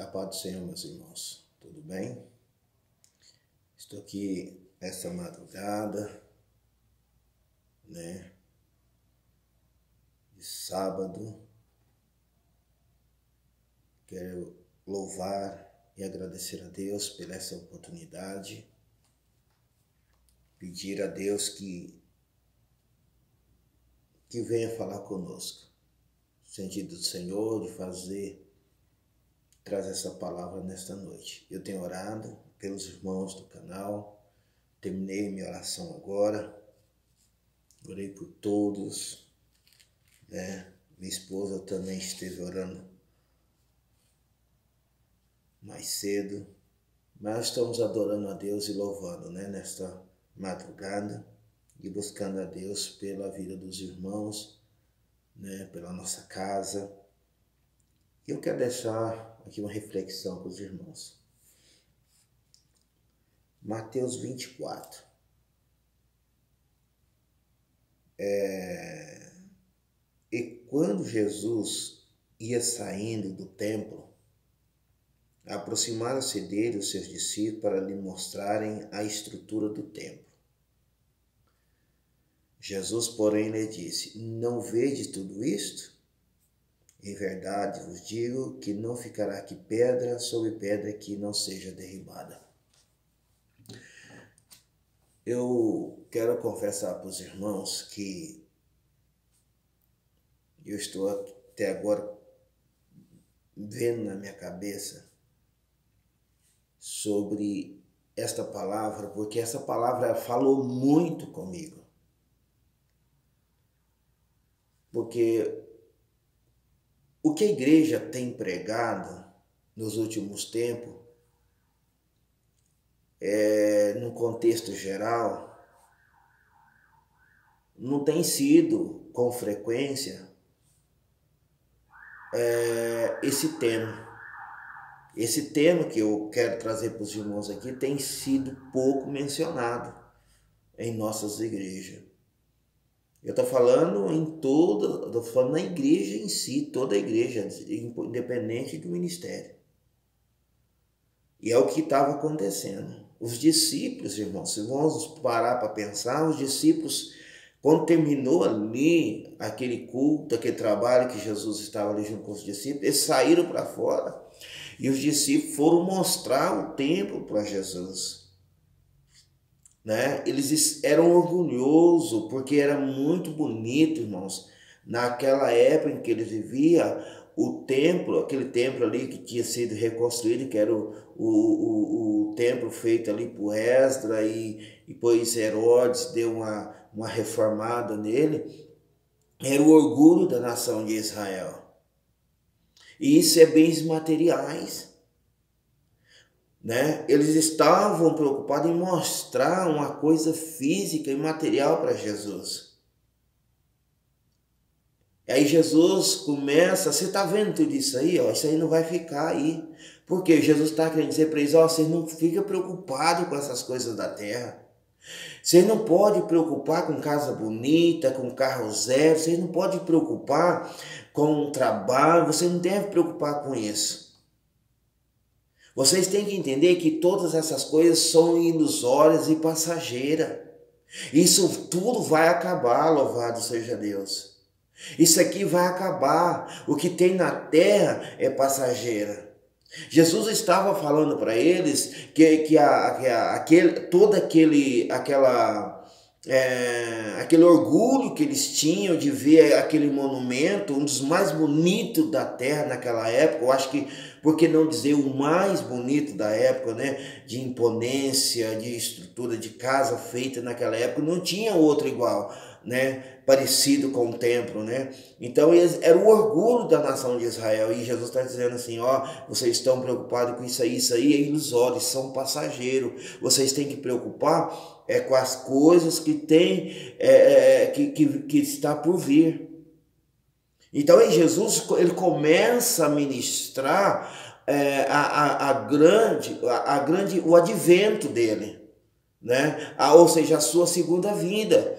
A paz do Senhor, meus irmãos. Tudo bem? Estou aqui essa madrugada, de sábado. Quero louvar e agradecer a Deus por essa oportunidade. Pedir a Deus que venha falar conosco. No sentido do Senhor de trazer essa palavra nesta noite. Eu tenho orado pelos irmãos do canal, terminei minha oração agora, orei por todos, Minha esposa também esteve orando mais cedo, mas estamos adorando a Deus e louvando, nesta madrugada e buscando a Deus pela vida dos irmãos, pela nossa casa. E eu quero deixar aqui uma reflexão para os irmãos. Mateus 24. E quando Jesus ia saindo do templo, aproximaram-se dele os seus discípulos para lhe mostrarem a estrutura do templo. Jesus, porém, lhe disse: não vedes tudo isto? Em verdade vos digo que não ficará aqui pedra sobre pedra que não seja derribada. Eu quero confessar para os irmãos que eu estou até agora vendo na minha cabeça sobre esta palavra, porque essa palavra falou muito comigo. Porque o que a igreja tem pregado nos últimos tempos, no contexto geral, não tem sido com frequência esse tema. Esse tema que eu quero trazer para os irmãos aqui tem sido pouco mencionado em nossas igrejas. Eu estou falando estou falando na igreja em si, toda a igreja, independente do ministério. E é o que estava acontecendo. Os discípulos, irmãos, se vamos parar para pensar, os discípulos, quando terminou ali aquele culto, aquele trabalho que Jesus estava ali junto com os discípulos, eles saíram para fora e os discípulos foram mostrar o templo para Jesus. Eles eram orgulhosos porque era muito bonito, irmãos. Naquela época em que eles viviam, o templo, aquele templo ali que tinha sido reconstruído, que era o templo feito ali por Esdras, e depois Herodes deu uma reformada nele, era o orgulho da nação de Israel. E isso é bens materiais. Eles estavam preocupados em mostrar uma coisa física e material para Jesus. E aí Jesus começa: você está vendo tudo isso aí? Isso aí não vai ficar aí. Porque Jesus está querendo dizer para eles: vocês não ficam preocupados com essas coisas da terra. Vocês não podem preocupar com casa bonita, com carro zero. Vocês não podem preocupar com trabalho. Vocês não devem preocupar com isso. Vocês têm que entender que todas essas coisas são ilusórias e passageiras. Isso tudo vai acabar, louvado seja Deus. Isso aqui vai acabar. O que tem na terra é passageira. Jesus estava falando para eles que aquele orgulho que eles tinham de ver aquele monumento, um dos mais bonitos da terra naquela época, eu acho que, por que não dizer o mais bonito da época, de imponência, de estrutura de casa feita naquela época, não tinha outro igual, parecido com o templo, Então era o orgulho da nação de Israel, e Jesus está dizendo assim: vocês estão preocupados com isso aí é ilusório, são passageiros. Vocês têm que preocupar com as coisas que tem, que está por vir. Então aí Jesus, ele começa a ministrar o advento dele, ou seja, a sua segunda vinda.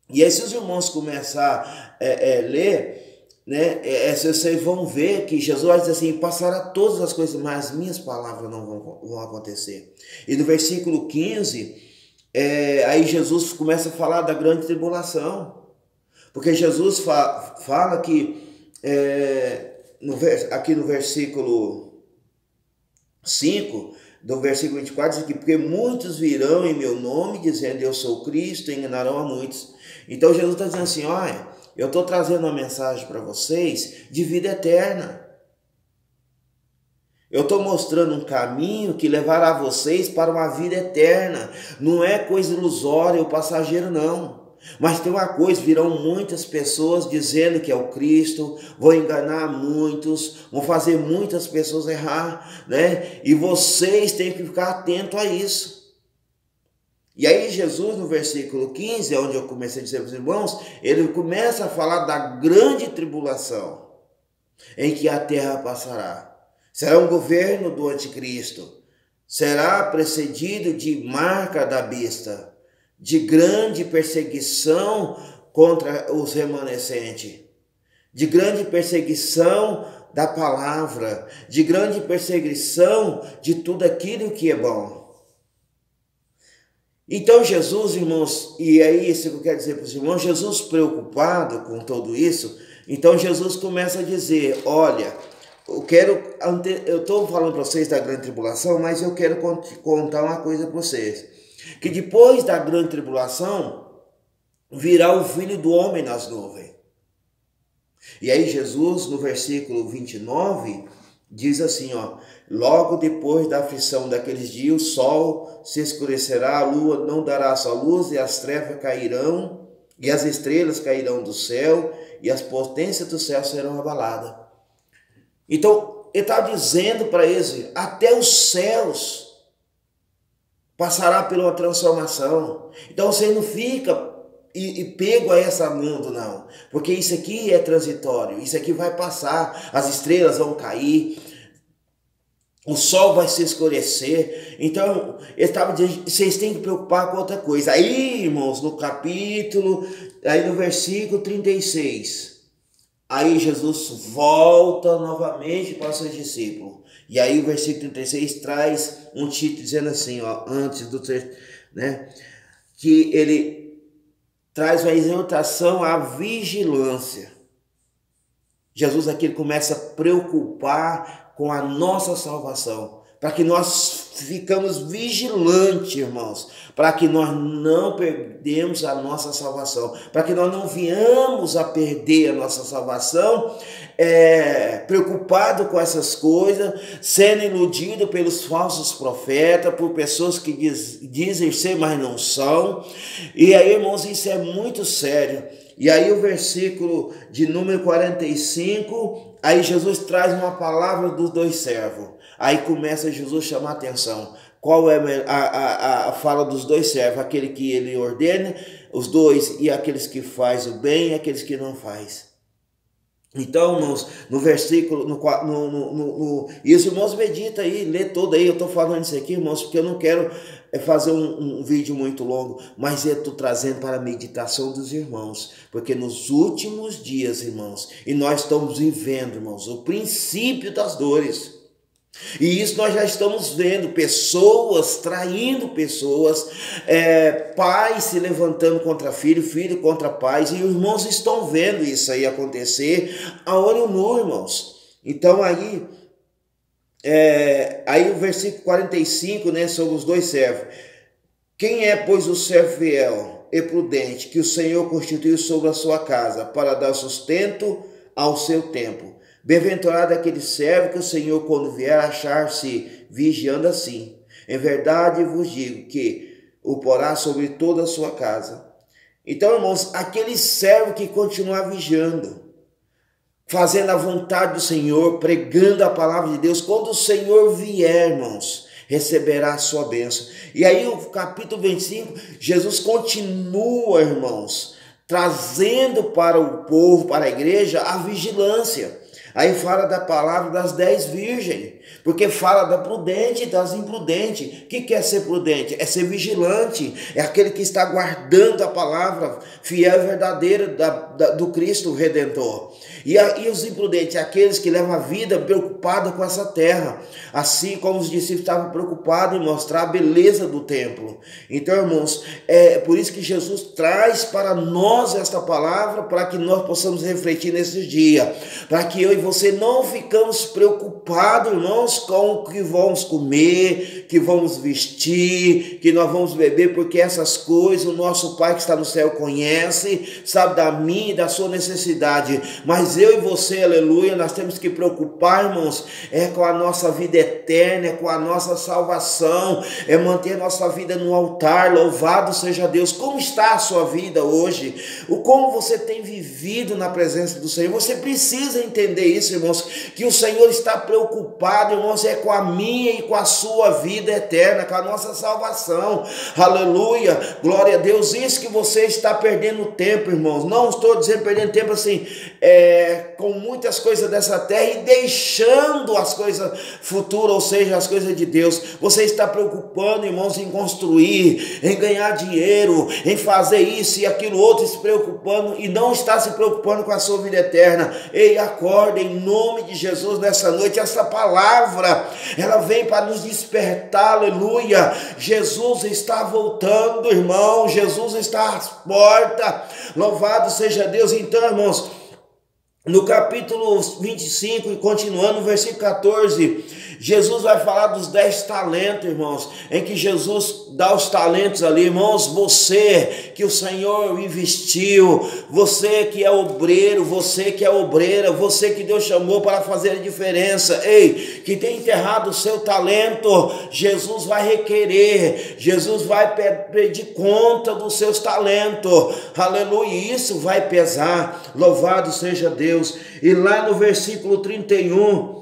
E aí, se os irmãos começar a ler, né? Vocês vão ver que Jesus vai dizer assim: passará todas as coisas, mas as minhas palavras não vão acontecer. E no versículo 15, aí Jesus começa a falar da grande tribulação. Porque Jesus fala que, aqui no versículo 5, do versículo 24, diz que porque muitos virão em meu nome dizendo eu sou Cristo, e enganarão a muitos. Então Jesus está dizendo assim: olha, eu estou trazendo uma mensagem para vocês de vida eterna. Eu estou mostrando um caminho que levará vocês para uma vida eterna. Não é coisa ilusória ou passageiro, não. Mas tem uma coisa: virão muitas pessoas dizendo que é o Cristo, vão enganar muitos, vão fazer muitas pessoas errar, né? E vocês têm que ficar atentos a isso. E aí Jesus, no versículo 15, onde eu comecei a dizer para os irmãos, ele começa a falar da grande tribulação em que a terra passará. Será um governo do anticristo, será precedido de marca da besta, de grande perseguição contra os remanescentes, de grande perseguição da palavra, de grande perseguição de tudo aquilo que é bom. Então Jesus, irmãos, e é isso que eu quero dizer para os irmãos, Jesus preocupado com tudo isso, então Jesus começa a dizer: olha, eu estou falando para vocês da grande tribulação, mas eu quero contar uma coisa para vocês, que depois da grande tribulação virá o Filho do Homem nas nuvens. E aí Jesus, no versículo 29, diz assim, ó: logo depois da aflição daqueles dias, o sol se escurecerá, a lua não dará sua luz, e as trevas cairão, e as estrelas cairão do céu, e as potências do céu serão abaladas. Então, ele está dizendo para eles: até os céus passará por uma transformação. Então, você não fica e pego a essa mundo, não. Porque isso aqui é transitório, isso aqui vai passar, as estrelas vão cair, o sol vai se escurecer. Então, ele estava dizendo: vocês têm que preocupar com outra coisa. Aí, irmãos, no capítulo, aí no versículo 36... aí Jesus volta novamente para os seus discípulos. E aí o versículo 36 traz um título dizendo assim, ó, antes do texto, né? Que ele traz uma exortação à vigilância. Jesus aqui começa a preocupar com a nossa salvação, para que nós ficamos vigilantes, irmãos, para que nós não perdemos a nossa salvação, para que nós não venhamos a perder a nossa salvação, preocupado com essas coisas, sendo iludido pelos falsos profetas, por pessoas que dizem ser, mas não são. E aí, irmãos, isso é muito sério. E aí o versículo de número 45, aí Jesus traz uma palavra dos dois servos. Aí começa Jesus a chamar a atenção. Qual é a fala dos dois servos? Aquele que ele ordena, os dois, e aqueles que faz o bem e aqueles que não faz. Então, irmãos, no versículo, e os irmãos meditam aí, lê todo aí. Eu estou falando isso aqui, irmãos, porque eu não quero fazer um vídeo muito longo, mas eu estou trazendo para a meditação dos irmãos, porque nos últimos dias, irmãos, e nós estamos vivendo, irmãos, o princípio das dores. E isso nós já estamos vendo, pessoas traindo pessoas, pais se levantando contra filho, filho contra pais, e os irmãos estão vendo isso aí acontecer a olho nu, irmãos. Então aí o versículo 45, né, sobre os dois servos. Quem é, pois, o servo fiel e prudente que o Senhor constituiu sobre a sua casa para dar sustento ao seu tempo? Bem-aventurado aquele servo que o Senhor, quando vier, achar-se vigiando assim. Em verdade vos digo que o porá sobre toda a sua casa. Então, irmãos, aquele servo que continua vigiando, fazendo a vontade do Senhor, pregando a palavra de Deus, quando o Senhor vier, irmãos, receberá a sua bênção. E aí o capítulo 25, Jesus continua, irmãos, trazendo para o povo, para a igreja, a vigilância. Aí fala da palavra das 10 virgens, porque fala da prudente e das imprudentes. O que é ser prudente? É ser vigilante, é aquele que está guardando a palavra fiel e verdadeira do Cristo Redentor. E os imprudentes, aqueles que levam a vida preocupada com essa terra, assim como os discípulos estavam preocupados em mostrar a beleza do templo. Então, irmãos, é por isso que Jesus traz para nós esta palavra, para que nós possamos refletir nesses dias, para que eu e você não ficamos preocupados, irmãos, com o que vamos comer, que vamos vestir, que nós vamos beber, porque essas coisas o nosso Pai que está no céu conhece, sabe da minha e da sua necessidade. Mas eu e você, aleluia, nós temos que preocupar, irmãos, com a nossa vida eterna, com a nossa salvação, manter a nossa vida no altar. Louvado seja Deus. Como está a sua vida hoje? Como você tem vivido na presença do Senhor? Você precisa entender isso, irmãos, que o Senhor está preocupado, irmãos, com a minha e com a sua vida eterna, com a nossa salvação. Aleluia, glória a Deus. Isso que você está perdendo tempo, irmãos. Não estou dizendo perdendo tempo assim, com muitas coisas dessa terra e deixando as coisas futuras, ou seja, as coisas de Deus. Você está preocupando, irmãos, em construir, em ganhar dinheiro, em fazer isso e aquilo outro, se preocupando e não está se preocupando com a sua vida eterna. Ei, acorda em nome de Jesus nessa noite. Essa palavra, ela vem para nos despertar, aleluia. Jesus está voltando, irmão. Jesus está às portas. Louvado seja Deus. Então, irmãos, no capítulo 25 e continuando no versículo 14, Jesus vai falar dos 10 talentos, irmãos, em que Jesus dá os talentos ali, irmãos. Você que o Senhor investiu, você que é obreiro, você que é obreira, você que Deus chamou para fazer a diferença, ei, que tem enterrado o seu talento, Jesus vai requerer, Jesus vai pedir conta dos seus talentos, aleluia, isso vai pesar. Louvado seja Deus. E lá no versículo 31,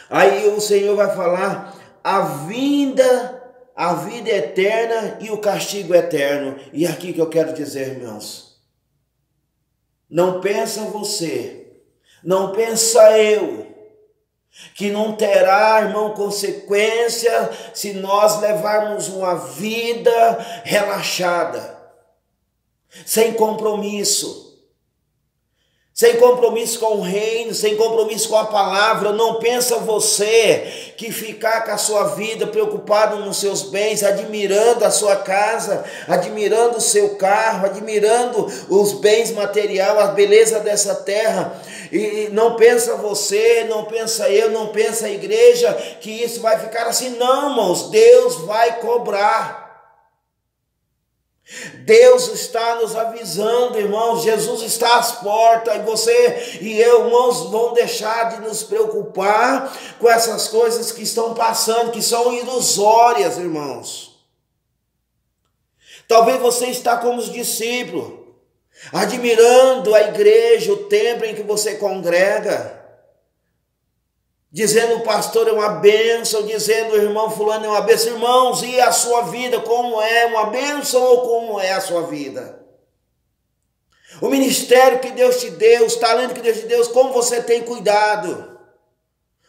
aí o Senhor vai falar a vida eterna e o castigo eterno. E aqui que eu quero dizer, irmãos, não pensa você, não pensa eu, que não terá, irmão, consequência se nós levarmos uma vida relaxada, sem compromisso. Sem compromisso com o reino, sem compromisso com a palavra. Não pensa você que ficar com a sua vida preocupado nos seus bens, admirando a sua casa, admirando o seu carro, admirando os bens materiais, a beleza dessa terra. E não pensa você, não pensa eu, não pensa a igreja que isso vai ficar assim. Não, irmãos, Deus vai cobrar. Deus está nos avisando, irmãos. Jesus está às portas, e você e eu, irmãos, vão deixar de nos preocupar com essas coisas que estão passando, que são ilusórias, irmãos. Talvez você está como os discípulos, admirando a igreja, o templo em que você congrega, dizendo o pastor é uma bênção, dizendo o irmão fulano é uma bênção. Irmãos, e a sua vida, como é uma bênção ou como é a sua vida? O ministério que Deus te deu, os talentos que Deus te deu, como você tem cuidado?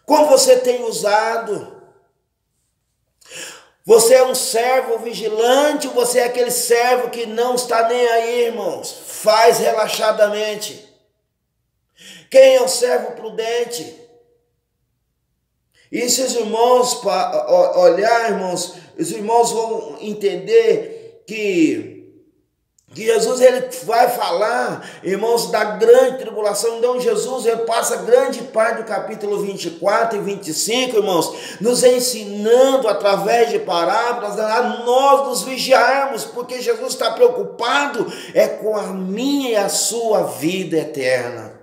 Como você tem usado? Você é um servo vigilante ou você é aquele servo que não está nem aí, irmãos? Faz relaxadamente. Quem é o servo prudente? E se os irmãos olhar, irmãos, os irmãos vão entender que Jesus ele vai falar, irmãos, da grande tribulação. Então Jesus ele passa grande parte do capítulo 24 e 25, irmãos, nos ensinando através de parábolas a nós nos vigiarmos, porque Jesus está preocupado com a minha e a sua vida eterna.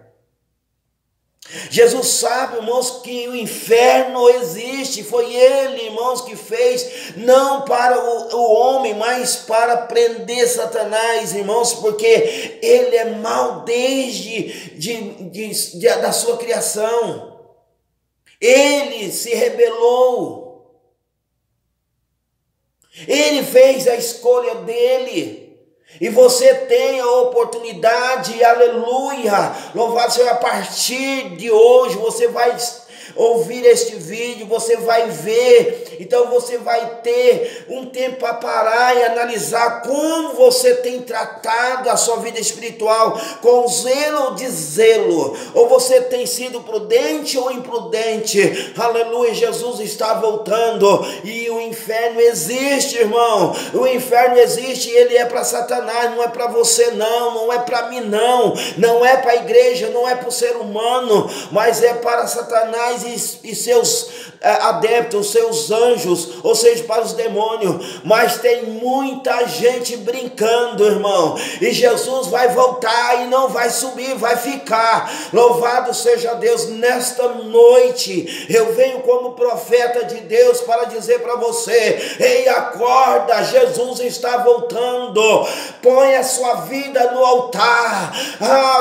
Jesus sabe, irmãos, que o inferno existe. Foi Ele, irmãos, que fez, não para o homem, mas para prender Satanás, irmãos, porque ele é mau desde da sua criação. Ele se rebelou. Ele fez a escolha dele. E você tem a oportunidade, aleluia, louvado seja, a partir de hoje você vai ouvir este vídeo, você vai ver, então você vai ter um tempo para parar e analisar como você tem tratado a sua vida espiritual, com zelo ou deszelo, ou você tem sido prudente ou imprudente, aleluia. Jesus está voltando e o inferno existe, irmão, o inferno existe e ele é para Satanás, não é para você não é para mim não é para a igreja, não é para o ser humano, mas é para Satanás e seus adeptos, seus anjos, ou seja, para os demônios. Mas tem muita gente brincando, irmão, e Jesus vai voltar e não vai subir, vai ficar. Louvado seja Deus. Nesta noite eu venho como profeta de Deus para dizer para você: ei, acorda, Jesus está voltando. Põe a sua vida no altar,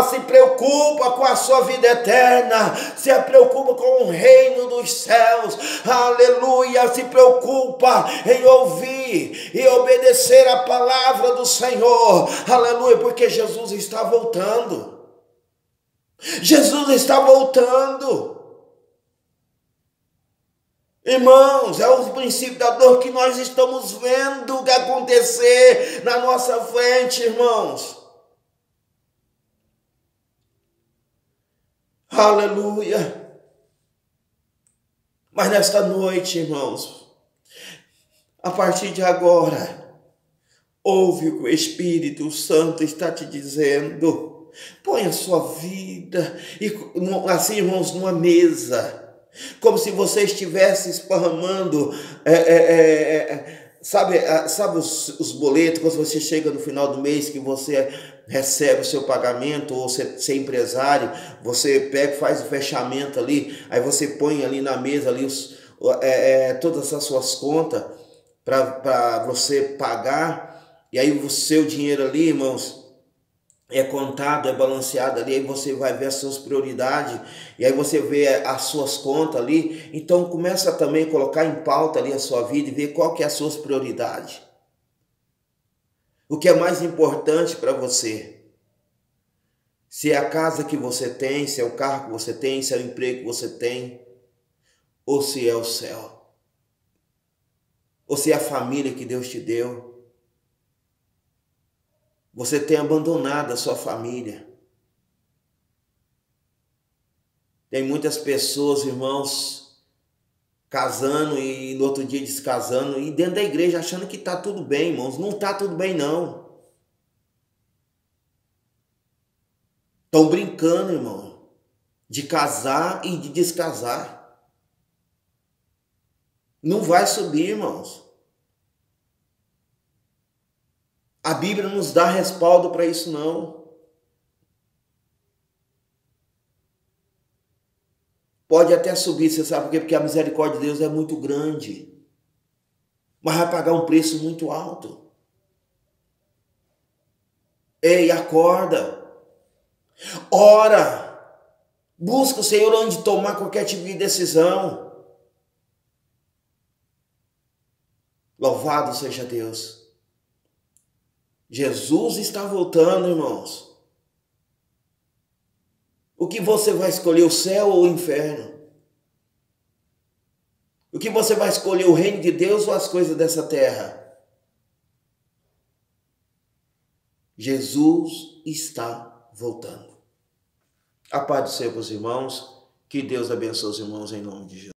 se preocupa com a sua vida eterna, se preocupa com o reino dos céus, aleluia, se preocupa em ouvir e obedecer a palavra do Senhor, aleluia, porque Jesus está voltando. Jesus está voltando. Irmãos, é o princípio da dor que nós estamos vendo acontecer na nossa frente, irmãos. Aleluia. Mas nesta noite, irmãos, a partir de agora, ouve o que o Espírito Santo está te dizendo. Põe a sua vida, assim, irmãos, numa mesa, como se você estivesse esparramando, sabe os boletos, quando você chega no final do mês, que você recebe o seu pagamento, ou você é empresário, você pega, faz o fechamento ali, aí você põe ali na mesa ali todas as suas contas para você pagar, e aí o seu dinheiro ali, irmãos, é contado, é balanceado ali, aí você vai ver as suas prioridades, e aí você vê as suas contas ali. Então começa também a colocar em pauta ali a sua vida e ver qual que é as suas prioridades. O que é mais importante para você? Se é a casa que você tem, se é o carro que você tem, se é o emprego que você tem, ou se é o céu, ou se é a família que Deus te deu. Você tem abandonado a sua família. Tem muitas pessoas, irmãos, casando e no outro dia descasando, e dentro da igreja achando que está tudo bem, irmãos. Não está tudo bem, não. Estão brincando, irmão, de casar e de descasar. Não vai subir, irmãos. A Bíblia não nos dá respaldo para isso, não. Pode até subir, você sabe por quê? Porque a misericórdia de Deus é muito grande. Mas vai pagar um preço muito alto. Ei, acorda. Ora. Busca o Senhor antes de tomar qualquer tipo de decisão. Louvado seja Deus. Jesus está voltando, irmãos. O que você vai escolher, o céu ou o inferno? O que você vai escolher, o reino de Deus ou as coisas dessa terra? Jesus está voltando. A paz do Senhor, irmãos. Que Deus abençoe os irmãos em nome de Jesus.